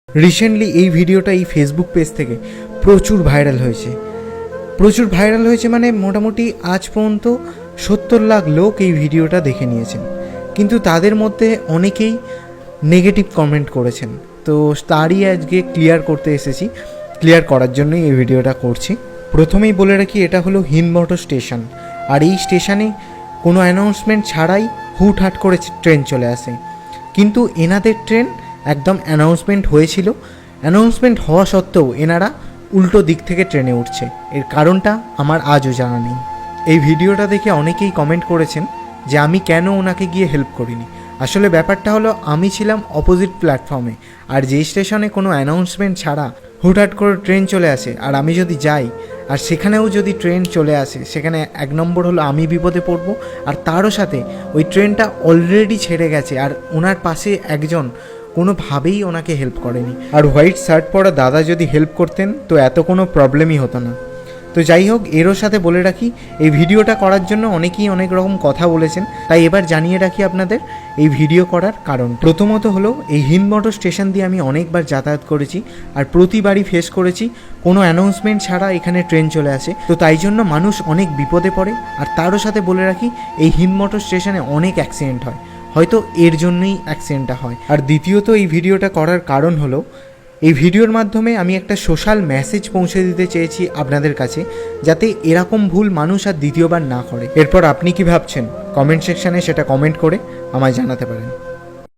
Recently এই ভিডিওটা এই ফেসবুক পেজ থেকে প্রচুর ভাইরাল হয়েছে মানে মোটামুটি আজ পর্যন্ত 70 লাখ লোক এই ভিডিওটা দেখে নিয়েছেন, কিন্তু তাদের মধ্যে অনেকেই নেগেটিভ কমেন্ট করেছেন। তো তারই আজকে ক্লিয়ার করার জন্যই এই ভিডিওটা করছি। প্রথমেই বলে রাখি, এটা হলো হিন্দমোটর স্টেশন, আর এই স্টেশনে কোনো অ্যানাউন্সমেন্ট ছাড়াই হুটহাট করে ট্রেন চলে আসে। কিন্তু এনাদের ট্রেন একদম অ্যানাউন্সমেন্ট হওয়া সত্ত্বেও এনারা উল্টো দিক থেকে ট্রেনে উঠছে। এর কারণটা আমার আজও জানা নেই। এই ভিডিওটা দেখে অনেকেই কমেন্ট করেছেন যে আমি কেন ওনাকে গিয়ে হেল্প করিনি। আসলে ব্যাপারটা হলো, আমি ছিলাম অপোজিট প্ল্যাটফর্মে, আর যেই স্টেশনে কোনো অ্যানাউন্সমেন্ট ছাড়া হুটহাট করে ট্রেন চলে আসে আর আমি যদি যাই আর সেখানেও যদি ট্রেন চলে আসে, সেখানে এক নম্বর হলো আমি বিপদে পড়বো, আর তারও সাথে ওই ট্রেনটা অলরেডি ছেড়ে গেছে আর ওনার পাশে একজন কোনোভাবেই ওনাকে হেল্প করেনি। আর হোয়াইট শার্ট পরা দাদা যদি হেল্প করতেন তো এত কোনো প্রবলেমই হতো না। তো যাই হোক, এরও সাথে বলে রাখি, এই ভিডিওটা করার জন্য অনেকেই অনেক রকম কথা বলেছেন, তাই এবার জানিয়ে রাখি আপনাদের এই ভিডিও করার কারণ। প্রথমত হলো, এই হিন্দমোটর স্টেশন দিয়ে আমি অনেকবার যাতায়াত করেছি আর প্রতিবারই ফেস করেছি কোনো অ্যানাউন্সমেন্ট ছাড়া এখানে ট্রেন চলে আসে। তো তাই জন্য মানুষ অনেক বিপদে পড়ে। আর তারও সাথে বলে রাখি, এই হিন্দমোটর স্টেশনে অনেক অ্যাক্সিডেন্ট হয়, হয়তো এর জন্যই অ্যাক্সিডেন্টটা হয়। আর দ্বিতীয়ত এই ভিডিওটা করার কারণ হলো, এই ভিডিওর মাধ্যমে আমি একটা সোশ্যাল মেসেজ পৌঁছে দিতে চেয়েছি আপনাদের কাছে, যাতে এরকম ভুল মানুষ আর দ্বিতীয়বার না করে। এরপর আপনি কি ভাবছেন কমেন্ট সেকশানে সেটা কমেন্ট করে আমায় জানাতে পারেন।